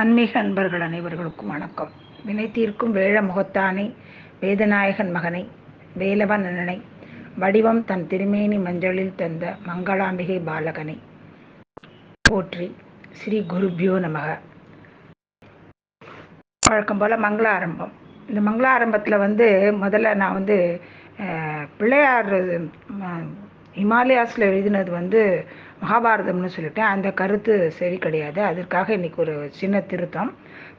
ஆன்மீக அன்பர்கள் அனைவர்களுக்கும் வணக்கம். வினை தீர்க்கும் வேழ முகத்தானை, வேதநாயகன் மகனை, வேலவன் அண்ணனை, வடிவம் தன் திருமேனி மஞ்சளில் தந்த மங்களாம்பிகை பாலகனை போற்றி. ஸ்ரீ குருபியோ நமக. வழக்கம் போல் மங்கள ஆரம்பம். இந்த மங்கள ஆரம்பத்தில் முதல்ல நான் பிள்ளையார் ஹிமாலயாஸில் எழுதினது மகாபாரதம்னு சொல்லிட்டேன். அந்த கருத்து சரி கிடையாது. அதற்காக இன்றைக்கி ஒரு சின்ன திருத்தம்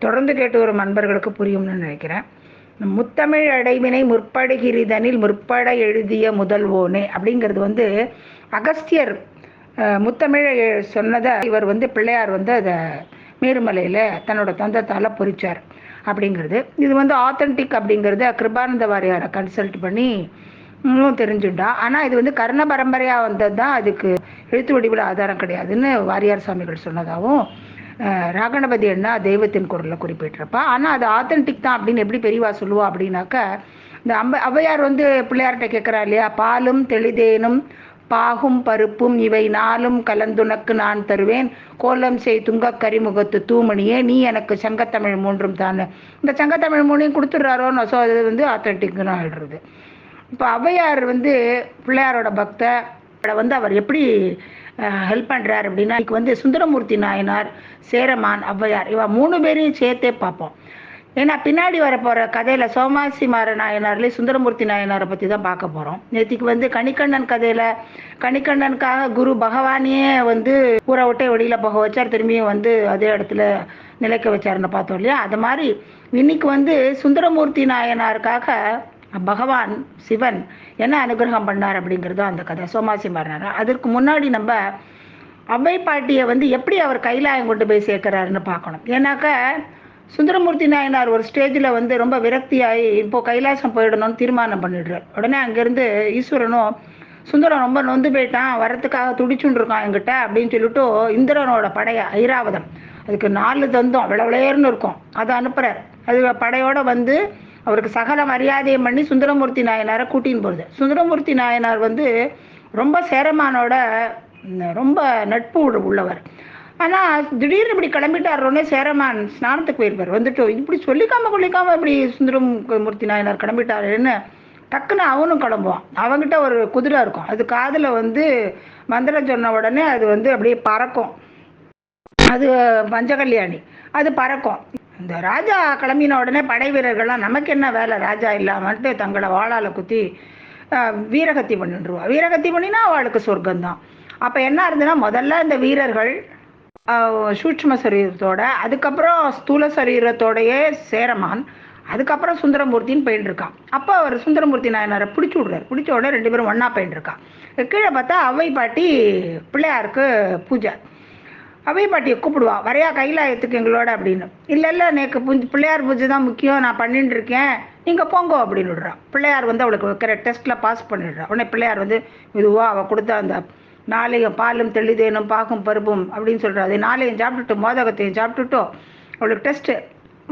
தொடர்ந்து கேட்டு வரும் நண்பர்களுக்கு புரியும்னு நினைக்கிறேன். முத்தமிழ் அடைவினை முற்படுகிறிதனில் முற்பட எழுதிய முதல்வோனே அப்படிங்கிறது அகஸ்தியர் முத்தமிழை சொன்னதை இவர் பிள்ளையார் அதை மேருமலையில் தன்னோட தந்தத்தால் பொறிச்சார் அப்படிங்கிறது. இது ஆத்தென்டிக் அப்படிங்கிறத கிருபானந்த வாரியாரை கன்சல்ட் பண்ணி தெரிஞ்சுட்டா. ஆனால் இது கர்ண பரம்பரையாக வந்தது தான், அதுக்கு எழுத்து வடிவில் ஆதாரம் கிடையாதுன்னு வாரியார் சாமிகள் சொன்னதாகவும் ராகணபதி அண்ணா தெய்வத்தின் குரலில் குறிப்பிட்டிருப்பா. ஆனால் அது ஆத்தென்டிக் தான் அப்படின்னு எப்படி பெரியவா சொல்லுவா அப்படின்னாக்கா, இந்த ஔவையார் பிள்ளையார்கிட்ட கேட்குறா இல்லையா, பாலும் தெளிதேனும் பாகும் பருப்பும் இவை நாளும் கலந்துனக்கு நான் தருவேன், கோலம் செய் துங்க கரிமுகத்து தூமணியே நீ எனக்கு சங்கத்தமிழ் மூன்றும் தானே. இந்த சங்கத்தமிழ் மூணையும் கொடுத்துட்றாரோன்னு. ஸோ அது ஆத்தென்டிக்னு ஆகிடுறது. இப்போ ஔவையார் பிள்ளையாரோட பக்தரை அவர் எப்படி ஹெல்ப் பண்ணுறார் அப்படின்னா, இன்னைக்கு சுந்தரமூர்த்தி நாயனார், சேரமான், ஔவையார் இவ 3 பேரையும் சேர்த்தே பார்ப்போம். ஏன்னா பின்னாடி வரப்போகிற கதையில் சோமாசி மாற நாயனார்லேயே சுந்தரமூர்த்தி நாயனாரை பற்றி தான் பார்க்க போகிறோம். நேற்றுக்கு கணிக்கண்ணன் கதையில் கணிக்கண்ணனுக்காக குரு பகவானியே ஊரை விட்டே வெளியில் போக வச்சார், திரும்பியும் அதே இடத்துல நிலைக்க வச்சாருன்னு பார்த்தோம் இல்லையா. அது மாதிரி இன்னைக்கு சுந்தரமூர்த்தி நாயனாருக்காக பகவான் சிவன் என்ன அனுகிரகம் பண்ணார் அப்படிங்கிறது அந்த கதை. சோமாசி மாறினார். அதற்கு முன்னாடி நம்ம அவ்வை பாட்டியை எப்படி அவர் கைலாயம் கொண்டு போய் சேர்க்கிறாருன்னு பார்க்கணும். ஏன்னாக்கா சுந்தரமூர்த்தி நாயனார் ஒரு ஸ்டேஜில் ரொம்ப விரக்தியாகி இப்போது கைலாசம் போயிடணும்னு தீர்மானம் பண்ணிடுறார். உடனே அங்கேருந்து ஈஸ்வரனும் சுந்தரம் ரொம்ப நொந்து போயிட்டான், வரத்துக்காக துடிச்சுன்னு இருக்கான் என்கிட்ட அப்படின்னு சொல்லிட்டு இந்திரனோட படைய ஐராவதம், அதுக்கு 4 தந்தம் விளவிளையர்னு இருக்கும், அதை அனுப்புகிறார். அது படையோடு அவருக்கு சகல மரியாதையை பண்ணி சுந்தரமூர்த்தி நாயனாரை கூட்டின்னு போகுது. சுந்தரமூர்த்தி நாயனார் ரொம்ப சேரமானோட ரொம்ப நட்பு உள்ளவர். ஆனால் திடீர்னு இப்படி கிளம்பிட்டாரோடனே சேரமான் ஸ்நானத்துக்கு போயிருப்பார். இப்படி சொல்லிக்காம இப்படி சுந்தரமூர்த்தி நாயனார் கிளம்பிட்டாருன்னு டக்குன்னு அவனும் கிளம்புவான். அவங்ககிட்ட ஒரு குதிரை இருக்கும், அது காதில் மந்திரம் சொன்ன உடனே அது அப்படியே பறக்கும். அது பஞ்சகல்யாணி, அது பறக்கும். இந்த ராஜா கிளம்பின உடனே படை வீரர்கள்லாம் நமக்கு என்ன வேலை ராஜா இல்லாமன்ட்டு தங்களை வாளால் குத்தி வீரகத்தி பண்ணிடுவா. வீரகத்தி பண்ணினா அவளுக்கு சொர்க்கம்தான். அப்போ என்ன இருந்ததுன்னா, முதல்ல இந்த வீரர்கள் சூட்சும சரீரத்தோட, அதுக்கப்புறம் ஸ்தூல சரீரத்தோடையே சேரமான், அதுக்கப்புறம் சுந்தரமூர்த்தின்னு போயிட்டு இருக்கான். அப்போ அவர் சுந்தரமூர்த்தி நாயனாரை பிடிச்சி விடுறாரு. பிடிச்ச உடனே 2 பேரும் ஒன்றா போயிட்டு இருக்கான். கீழே பார்த்தா அவ்வை பாட்டி பிள்ளையாருக்கு பூஜை. அவ்வை பாட்டியை கூப்பிடுவா, வரையா கைலாயத்துக்கு எங்களோட அப்படின்னு. இல்லை எனக்கு பிள்ளையார் பூஜை தான் முக்கியம், நான் பண்ணிட்டு இருக்கேன், நீங்கள் போங்கோ அப்படின்னு விடுறான். பிள்ளையார் அவளுக்கு வைக்கிற டெஸ்ட்டில் பாஸ் பண்ணிடுறான். உடனே பிள்ளையார் இதுவாக அவள் கொடுத்த அந்த 4 பாலும் தெளிதேனும் பாகும் பருப்பும் அப்படின்னு சொல்கிறான். அது 4 சாப்பிட்டுட்டு மோதகத்தையும் சாப்பிட்டுட்டோ அவளுக்கு டெஸ்ட்டு,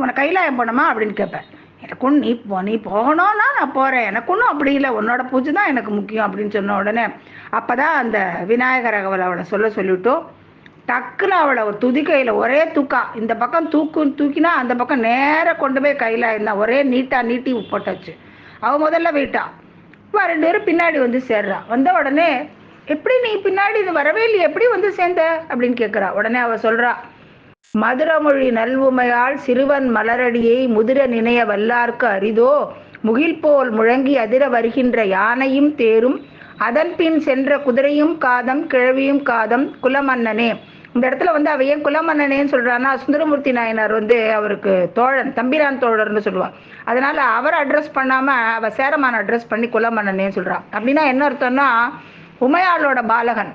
உன்னை கைலாயம் போனோமா அப்படின்னு கேட்பேன். எனக்கு ஒன்று நீ போகணும்னா நான் போகிறேன், எனக்கு ஒன்றும் அப்படி இல்லை, உன்னோட பூஜை தான் எனக்கு முக்கியம் அப்படின்னு சொன்ன உடனே அப்போ தான் அந்த விநாயகர் அவளை சொல்லிவிட்டோம். டக்குன்னு அவளை ஒரு துதிக்கையில் ஒரே தூக்கா, இந்த பக்கம் தூக்கினா அந்த பக்கம் நேராக கொண்டு போய் கைலாயம் தான், ஒரே நீட்டி போட்டாச்சு. அவள் முதல்ல போயிட்டா. 2 பேரும் பின்னாடி சேர்றா. வந்த உடனே எப்படி நீ பின்னாடி இது வரவே இல்லையே, எப்படி சேர்ந்த அப்படின்னு கேட்குறா. உடனே அவள் சொல்கிறா, மதுரமொழி நல்வுமையால் சிறுவன் மலரடியை முதிர நினைய வல்லார்க்கு அரிதோ, முகில் போல் முழங்கி அதிர வருகின்ற யானையும் தேரும் அதன் பின் சென்ற குதிரையும் காதம் கிழவியும் காதம் குலமன்னனே. இந்த இடத்துல அவ ஏன் குலமன்னனேன்னு சொல்றான்னா, சுந்தரமூர்த்தி நாயனார் அவருக்கு தோழன், தம்பிரான் தோழர்னு சொல்லுவாள். அதனால அவரை அட்ரஸ் பண்ணாம அவ சேரமான அட்ரஸ் பண்ணி குலமன்னனேன்னு சொல்றான். அப்படின்னா என்ன அர்த்தம்னா, உமையாளோட பாலகன்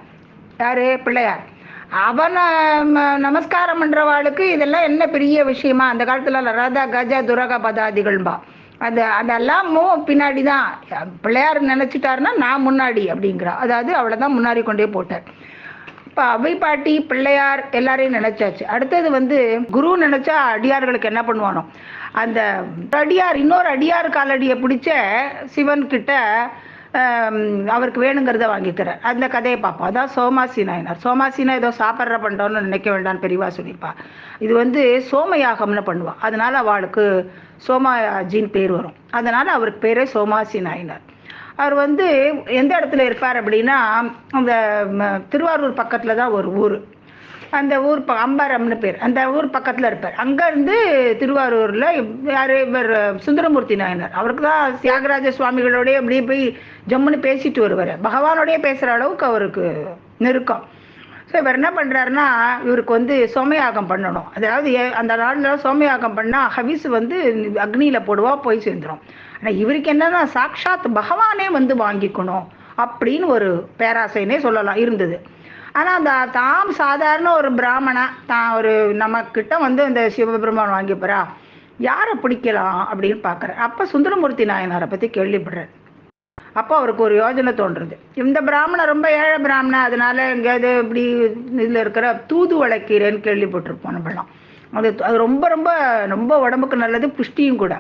யாரு, பிள்ளையார், அவனை நமஸ்காரம் பண்றவாளுக்கு இதெல்லாம் என்ன பெரிய விஷயமா. அந்த காலத்துல ரத கஜ துரக பதாதிகள்பா, அதெல்லாம் பின்னாடி தான். பிள்ளையார் நினைச்சிட்டாருன்னா நான் முன்னாடி அப்படிங்கிறா. அதாவது அவளை தான் முன்னாடி கொண்டே போட்டார். இப்போ அவ்வை பாட்டி பிள்ளையார் எல்லாரையும் நினைச்சாச்சு. அடுத்தது குரு நினைச்சா அடியார்களுக்கு என்ன பண்ணுவானோ, அந்த அடியார் இன்னொரு அடியார் காலடியை பிடிச்ச சிவன் கிட்ட அவருக்கு வேணுங்கிறத வாங்கிக்கிறார். அந்த கதையை பார்ப்போம். அதான் சோமாசி நாயனார். சோமாசினா ஏதோ சாப்பிட்ற பண்ணுறோன்னு நினைக்க வேண்டாம்னு பெரியவா சொல்லியிருப்பா. இது வந்து சோமயாகம்னு பண்ணுவாள். அதனால் அவளுக்கு சோமாஜின்னு பேர் வரும். அதனால் அவருக்கு பேரே சோமாசி நாயனார். அவர் வந்து எந்த இடத்துல இருப்பார் அப்படின்னா, அந்த திருவாரூர் பக்கத்தில் தான் ஒரு ஊர். அந்த ஊர் அம்பரம்னு பேர். அந்த ஊர் பக்கத்தில் இருப்பார். அங்கேருந்து திருவாரூரில் யார் இவர் சுந்தரமூர்த்தி நாயனார். அவருக்கு தான் தியாகராஜ சுவாமிகளோடய அப்படியே போய் ஜம்முன்னு பேசிட்டு வருவார். பகவானோடய பேசுகிற அளவுக்கு அவருக்கு நெருக்கம். ஸோ இவர் என்ன பண்ணுறாருன்னா, இவருக்கு வந்து சோமயாகம் பண்ணணும். அதாவது அந்த நாளில் சோமயாகம் பண்ணால் ஹவிஸ் வந்து அக்னியில் போடுவா போய் சேர்ந்துடும். ஆனால் இவருக்கு என்னன்னா, சாக்ஷாத் பகவானே வந்து வாங்கிக்கணும் அப்படின்னு ஒரு பேராசைனே சொல்லலாம் இருந்தது. ஆனால் அந்த தாம் சாதாரண ஒரு பிராமணா தான் ஒரு நம்மக்கிட்ட வந்து அந்த சிவபெருமான் வாங்கிப்பறா, யாரை பிடிக்கலாம் அப்படின்னு பார்க்குறார். அப்போ சுந்தரமூர்த்தி நாயனாரை பற்றி கேள்விப்படுறார். அப்போ அவருக்கு ஒரு யோஜனை தோன்றுறது. இந்த பிராமணன் ரொம்ப ஏழை பிராமணன், அதனால எங்கேயாவது இப்படி இதில் இருக்கிற தூதுவளைக்கீரைன்னு கேள்விப்பட்டிருப்போம் நம்மளாம். அது ரொம்ப ரொம்ப ரொம்ப உடம்புக்கு நல்லது, புஷ்டியும் கூட.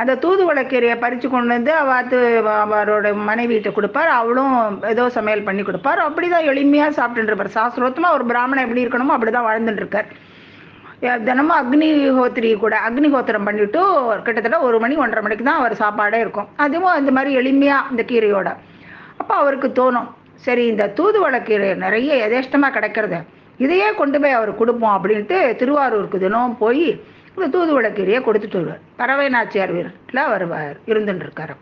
அந்த தூதுவளைக்கீரையை பறித்து கொண்டு வந்து அவரோட மனைவியிட்ட கொடுப்பார். அவளும் ஏதோ சமையல் பண்ணி கொடுப்பார். அப்படி தான் எளிமையாக சாப்பிட்டுட்டு இருப்பார். சாஸ்திரோத்தமாக ஒரு பிராமணன் எப்படி இருக்கணுமோ அப்படி தான் வாழ்ந்துட்டு இருக்கார். தினமும் அக்னிஹோத்திரம் பண்ணிவிட்டு கிட்டத்தட்ட 1 மணி 1:30 மணிக்கு தான் அவர் சாப்பாடே இருக்கும். அதுவும் இந்த மாதிரி எளிமையாக இந்த கீரையோட. அப்போ அவருக்கு தோணும், சரி இந்த தூதுவளைக்கீரை நிறைய யதேஷ்டமாக கிடைக்கிறது, இதையே கொண்டு போய் அவர் கொடுப்போம் அப்படின்ட்டு திருவாரூருக்கு தினம் போய் இந்த தூதுவளைக்கீரையை கொடுத்துட்டு வருவார். பறவை நாச்சியார் வீட்டில் அவர் இருந்துட்டு இருக்கார்.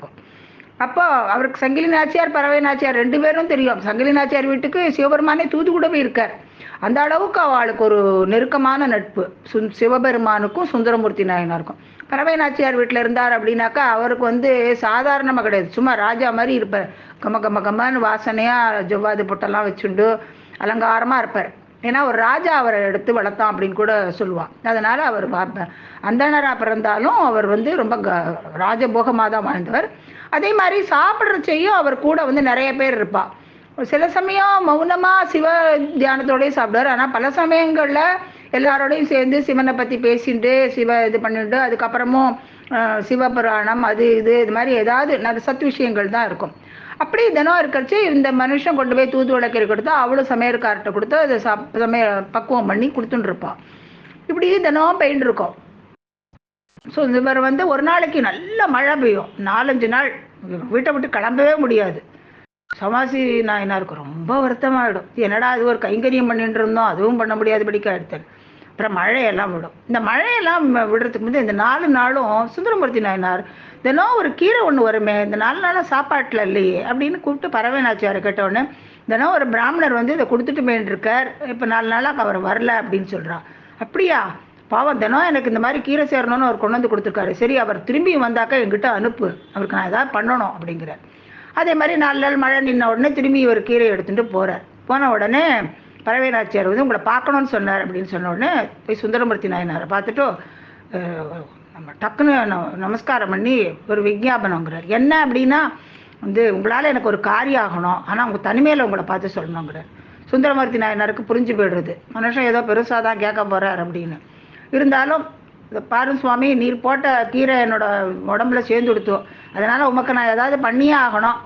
அப்போ அவருக்கு சங்கிலி நாச்சியார் பறவை நாச்சியார் 2 பேரும் தெரியும். சங்கிலி நாச்சியார் வீட்டுக்கு சிவபெருமானே தூது கூட போய் இருக்கார். அந்த அளவுக்கு அவளுக்கு ஒரு நெருக்கமான நட்பு சிவபெருமானுக்கும் சுந்தரமூர்த்தி நாயனாருக்கும். பறவை நாச்சியார் வீட்டில் இருந்தார் அப்படின்னாக்கா அவருக்கு வந்து சாதாரணமாக கிடையாது, சும்மா ராஜா மாதிரி இருப்பார். கம்மன்னு வாசனையாக ஜவ்வாது பொட்டெல்லாம் வச்சுண்டு அலங்காரமாக இருப்பார். ஏன்னா ஒரு ராஜா அவரை எடுத்து வளர்த்தான் அப்படின்னு கூட சொல்லுவான். அதனால் அவர் அந்தணராக பிறந்தாலும் அவர் வந்து ரொம்ப ராஜபோகமாக தான் வாழ்ந்தவர். அதே மாதிரி சாப்பிட்றச்சையும் அவர் கூட வந்து நிறைய பேர் இருப்பாள். சில சமயம் மௌனமாக சிவ தியானத்தோடய சாப்பிடுவார். ஆனால் பல சமயங்களில் எல்லாரோடையும் சேர்ந்து சிவனை பற்றி பேசிட்டு இது பண்ணிட்டு அதுக்கப்புறமும் சிவபுராணம் இது மாதிரி ஏதாவது நல்ல சத்து விஷயங்கள் தான் இருக்கும். அப்படி தினம் இருக்கிறச்சு இந்த மனுஷன் கொண்டு போய் தூதுவளைக்கீரை கொடுத்தா அவளும் சமையல்கார்ட்ட கொடுத்து அதை பக்குவம் பண்ணி கொடுத்துட்டு இருப்பாள். இப்படி தினம் பெயிண்ட் இருக்கும். ஸோ இவர் வந்து ஒரு நாளைக்கு நல்ல மழை பெய்யும், 4-5 நாள் வீட்டை விட்டு கிளம்பவே முடியாது. சமாசி நாயனாருக்கு ரொம்ப வருத்தமாகிடும். என்னடா அது ஒரு கைங்கரியம் பண்ணிட்டு இருந்தோம், அதுவும் பண்ண முடியாதபடிக்கு எடுத்தேன். அப்புறம் மழையெல்லாம் விடும். இந்த மழையெல்லாம் விடுறதுக்கு முந்தைய இந்த 4 நாளும் சுந்தரமூர்த்தி நாயனார் தினம் ஒரு கீரை ஒன்று வருமே, இந்த 4 நாளாக சாப்பாட்டில் இல்லையே அப்படின்னு கூப்பிட்டு பறவை நாச்சியாரை கேட்டவுடனே, தினம் ஒரு பிராமணர் வந்து இதை கொடுத்துட்டு போயின்ட்டுருக்கார், இப்போ 4 நாளாக அவர் வரல அப்படின்னு சொல்கிறான். அப்படியா, பாவம் தினம் எனக்கு இந்த மாதிரி கீரை சேரணும்னு அவர் கொண்டு வந்து கொடுத்துருக்காரு, சரி அவர் திரும்பி வந்தாக்கா என்கிட்ட அனுப்பு, அவருக்கு நான் எதாவது பண்ணணும் அப்படிங்கிறார். அதே மாதிரி 4 நாள் மழை நின்ன உடனே திரும்பி இவர் கீரை எடுத்துகிட்டு போகிறார். போன உடனே பறவை நாச்சியார் வந்து உங்களை பார்க்கணும்னு சொன்னார் அப்படின்னு சொன்ன உடனே போய் சுந்தரமூர்த்தி நாயனாரை பார்த்துட்டு நம்ம டக்குன்னு நமஸ்காரம் பண்ணி ஒரு விஞ்ஞாபனங்கிறார். என்ன அப்படின்னா வந்து உங்களால் எனக்கு ஒரு காரியம் ஆகணும், ஆனால் உங்கள் தனிமையில் உங்களை பார்த்து சொல்லணுங்கிறார். சுந்தரமூர்த்தி நாயனாருக்கு புரிஞ்சு போய்டுறது, மனுஷன் ஏதோ பெருசாக தான் கேட்க போகிறார் அப்படின்னு. இருந்தாலும் பாரும் சுவாமி, நீர் போட்ட கீரை என்னோட உடம்புல சேர்ந்து கொடுத்தோம், அதனால் உமக்கு நான் ஏதாவது பண்ணியே ஆகணும்,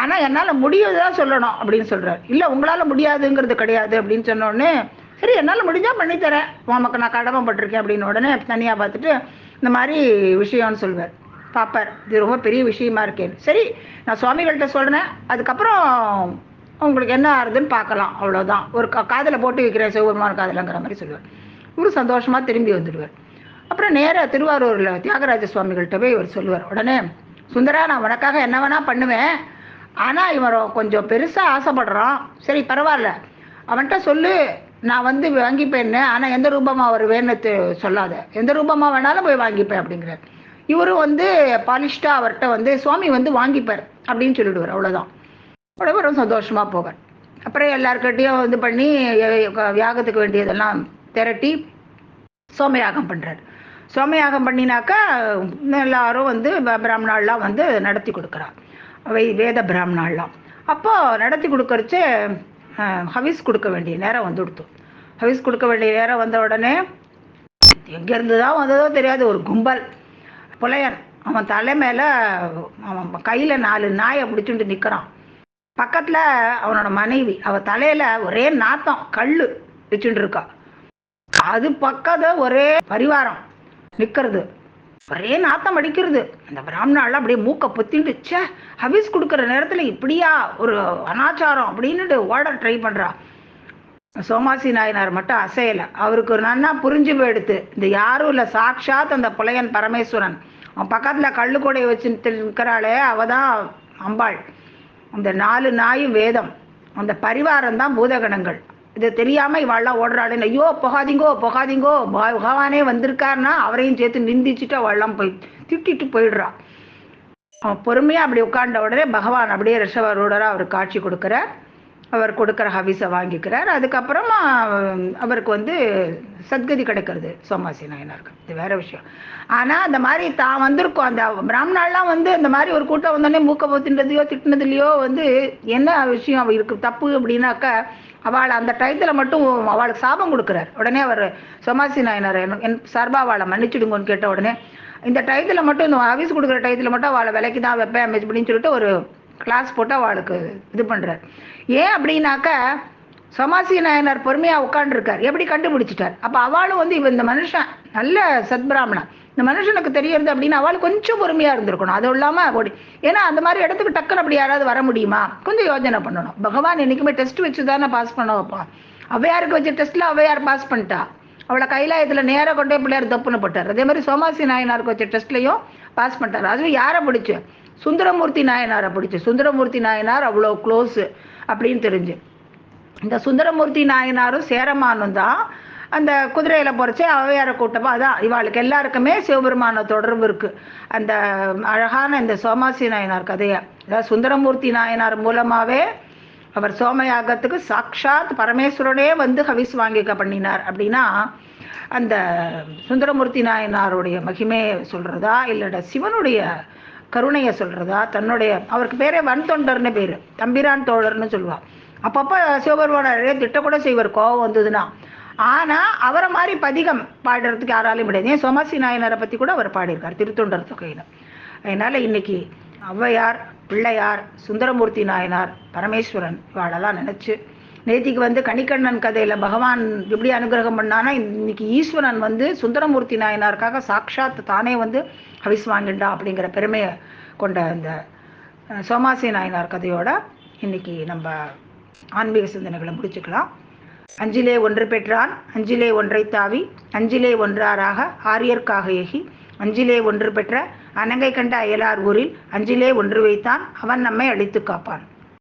ஆனால் என்னால் முடியதான் சொல்லணும் அப்படின்னு சொல்கிறார். இல்லை உங்களால் முடியாதுங்கிறது கிடையாது அப்படின்னு சொன்னோடனே, சரி என்னால் முடிஞ்சால் பண்ணித்தரேன், உமக்கு நான் கடமைப்பட்டிருக்கேன் அப்படின்னு உடனே தனியாக பார்த்துட்டு இந்த மாதிரி விஷயம்னு சொல்வார். பார்ப்பார், இது ரொம்ப பெரிய விஷயமா இருக்கேன், சரி நான் சுவாமிகள்கிட்ட சொல்கிறேன், அதுக்கப்புறம் உங்களுக்கு என்ன ஆறுதுன்னு பார்க்கலாம், அவ்வளோதான், ஒரு காதில் போட்டு வைக்கிறேன் சிவபெருமான் காதில்ங்கிற மாதிரி சொல்லுவார். இவரு சந்தோஷமாக திரும்பி வந்துடுவார். அப்புறம் நேராக திருவாரூரில் தியாகராஜ சுவாமிகள்கிட்ட போய் இவர் சொல்லுவார். உடனே சுந்தரா, நான் உனக்காக என்ன வேணால் பண்ணுவேன், ஆனால் இவன் கொஞ்சம் பெருசாக ஆசைப்படுறான், சரி பரவாயில்ல அவன்கிட்ட சொல்லு, நான் வந்து வாங்கிப்பேன்னு, ஆனால் எந்த ரூபமாக அவர் வேணுத்து சொல்லாத, எந்த ரூபமாக வேணாலும் போய் வாங்கிப்பேன் அப்படிங்கிறார். இவரும் வந்து பாலிஷ்டாக அவர்கிட்ட வந்து சுவாமி வந்து வாங்கிப்பார் அப்படின்னு சொல்லிவிடுவார். அவ்வளோதான். இவரும் சந்தோஷமாக போவார். அப்புறம் எல்லாருக்கிட்டையும் இது பண்ணி யாகத்துக்கு வேண்டியதெல்லாம் திரட்டி சோமயாகம் பண்ணுறார். சோமயாகம் பண்ணினாக்கா எல்லாரும் வந்து பிராமணாலாம் வந்து நடத்தி கொடுக்குறார், வேத பிராமணாலாம். அப்போது நடத்தி கொடுக்கறச்சு ஹவிஸ் கொடுக்க வேண்டிய நேரம் வந்து கொடுத்தோம். ஹவிஸ் கொடுக்க வேண்டிய நேரம் வந்த உடனே எங்கேருந்து தான் வந்ததோ தெரியாது, ஒரு கும்பல் புலையன் அவன் தலை மேலே அவன் கையில் 4 நாயை பிடிச்சுட்டு நிற்கிறான். பக்கத்தில் அவனோட மனைவி, அவள் தலையில் ஒரே நாத்தம் கல் வச்சுட்டு இருக்கா. அது பக்கத்து ஒரே பரிவாரம் நிற்கிறது, ஒரே நாத்தம் அடிக்கிறது. அந்த பிராமணாலாம் அப்படியே மூக்கை பொத்திட்டு, சே ஹவிஸ் கொடுக்குற நேரத்தில் இப்படியா ஒரு அனாச்சாரம் அப்படின்னுட்டு ஓட ட்ரை பண்ணுறா. சோமாசி நாயனார் மட்டும் அசையலை. அவருக்கு ஒரு நன்னா புரிஞ்சு போயிடுத்து, இந்த யாரும் இல்லை, சாட்சாத் அந்த புலையன் பரமேஸ்வரன். அவன் பக்கத்தில் கல்லுக்கூடையை வச்சுட்டு இருக்கிறாளே அவள் தான் அம்பாள். அந்த 4 நாயும் வேதம், அந்த பரிவாரம் தான் பூதகணங்கள். இது தெரியாமல் இவாள்லாம் ஓடுறாளுன்னு, ஐயோ போகாதீங்கோ போகாதீங்கோ, பகவானே வந்திருக்காருன்னா அவரையும் சேர்த்து நிந்திச்சுட்டு அவள்லாம் போய் திட்டிட்டு போயிடுறான். அவன் பொறுமையாக அப்படி உட்கார்ந்த உடனே பகவான் அப்படியே ரிஷபரோடராக அவர் காட்சி கொடுக்குறார். அவர் கொடுக்குற ஹவிஸை வாங்கிக்கிறார். அதுக்கப்புறமா அவருக்கு வந்து சத்கதி கிடைக்கிறது சோமாசி நாயனாருக்கு. இது வேற விஷயம். ஆனால் அந்த மாதிரி தான் வந்திருக்கோம், அந்த பிராமணாலாம் வந்து இந்த மாதிரி ஒரு கூட்டம் வந்தோடனே மூக்க போத்தின்றதையோ திட்டினதுலையோ வந்து என்ன விஷயம் இருக்கு தப்பு அப்படின்னாக்கா, அவளை அந்த டயத்தில் மட்டும் அவளுக்கு சாபம் கொடுக்குறார். உடனே அவர் சோமாசி நாயனார் என் சார்பாக அவளை மன்னிச்சுடுங்கன்னு கேட்ட உடனே, இந்த டயத்தில் மட்டும் இந்த ஹவிஸ் கொடுக்குற டயத்தில் மட்டும் அவளை விலைக்கு தான் வைப்பேன் அப்படின்னு சொல்லிட்டு ஒரு கிளாஸ் போட்டு அவளுக்கு இது பண்ணுறார். ஏன் அப்படின்னாக்க, சோமாசி நாயனார் பொறுமையாக உட்காண்டிருக்கார், எப்படி கண்டுபிடிச்சிட்டார். அப்போ அவளும் வந்து இந்த மனுஷன் நல்ல சத்பிராமணன், இந்த மனுஷனுக்கு தெரியறது அப்படின்னு அவள் கொஞ்சம் பொறுமையாக இருந்திருக்கணும். அதுவும் இல்லாமல் ஓடி, ஏன்னா அந்த மாதிரி இடத்துக்கு டக்குன்னு அப்படி யாராவது வர முடியுமா, கொஞ்சம் யோஜனை பண்ணணும். பகவான் என்றைக்குமே டெஸ்ட் வச்சு தானே பாஸ் பண்ண வைப்பான். அவ்வையாருக்கு வச்ச டெஸ்ட்டில் அவ்வையார் பாஸ் பண்ணிட்டா, அவளை கைலாயத்தில் நேராக கொண்டே பிள்ளையார் தப்புன்னு போட்டார். அதே மாதிரி சோமாசி நாயனாருக்கு வச்ச டெஸ்ட்லையும் பாஸ் பண்ணிட்டார். அதுவும் யாரை பிடிச்சு, சுந்தரமூர்த்தி நாயனாரை பிடிச்சி. சுந்தரமூர்த்தி நாயனார் அவ்வளோ க்ளோஸு அப்படின்னு தெரிஞ்சு, இந்த சுந்தரமூர்த்தி நாயனாரும் சேரமானும் தான் அந்த குதிரையில் போகிறச்சே அவையார கூட்டமாக அதான் இவாளுக்கு எல்லாருக்குமே சிவபெருமான தொடர்பு இருக்குது. அந்த அழகான இந்த சோமாசி நாயனார் கதையை, அதாவது சுந்தரமூர்த்தி நாயனார் மூலமாகவே அவர் சோமயாகத்துக்கு சாக்ஷாத் பரமேஸ்வரனே வந்து ஹவிஸ் வாங்கிக்க பண்ணினார். அப்படின்னா அந்த சுந்தரமூர்த்தி நாயனாருடைய மகிமையை சொல்கிறதா இல்லைடா சிவனுடைய கருணையை சொல்கிறதா, தன்னுடைய அவருக்கு பேரே வன் தொண்டர்னு பேர், தம்பிரான் தோழர்னு சொல்லுவாள். அப்பப்போ சிவபெருமான திட்டக்கூட செய்வார் கோவம் வந்ததுன்னா. ஆனால் அவரை மாதிரி பதிகம் பாடுறதுக்கு யாராலையும் முடியாது. ஏன் சோமாசி நாயனாரை பற்றி கூட அவர் பாடியிருக்கார் திருத்தொண்டர் தொகையில். அதனால் இன்னைக்கு ஔவையார், பிள்ளையார், சுந்தரமூர்த்தி நாயனார், பரமேஸ்வரன் இவாளெல்லாம் நினச்சி, நேத்திக்கு வந்து கணிக்கண்ணன் கதையில் பகவான் எப்படி அனுகிரகம் பண்ணானா, இன்னைக்கு ஈஸ்வரன் வந்து சுந்தரமூர்த்தி நாயனாருக்காக சாக்ஷாத் தானே வந்து ஹவிஸ் வாங்கிண்டா அப்படிங்கிற பெருமையை கொண்ட இந்த சோமாசி நாயனார் கதையோட இன்னைக்கு நம்ம ஆன்மீக சிந்தனைகளை முடிச்சுக்கலாம். அஞ்சிலே ஒன்று பெற்றான், அஞ்சிலே ஒன்றை தாவி, அஞ்சிலே ஒன்றாராக ஆரியர்க்காக ஏகி, அஞ்சிலே ஒன்று பெற்ற அனங்கை கண்ட அயலார் ஊரில் அஞ்சிலே ஒன்று வைத்தான், அவன் நம்மை அழித்து காப்பான்.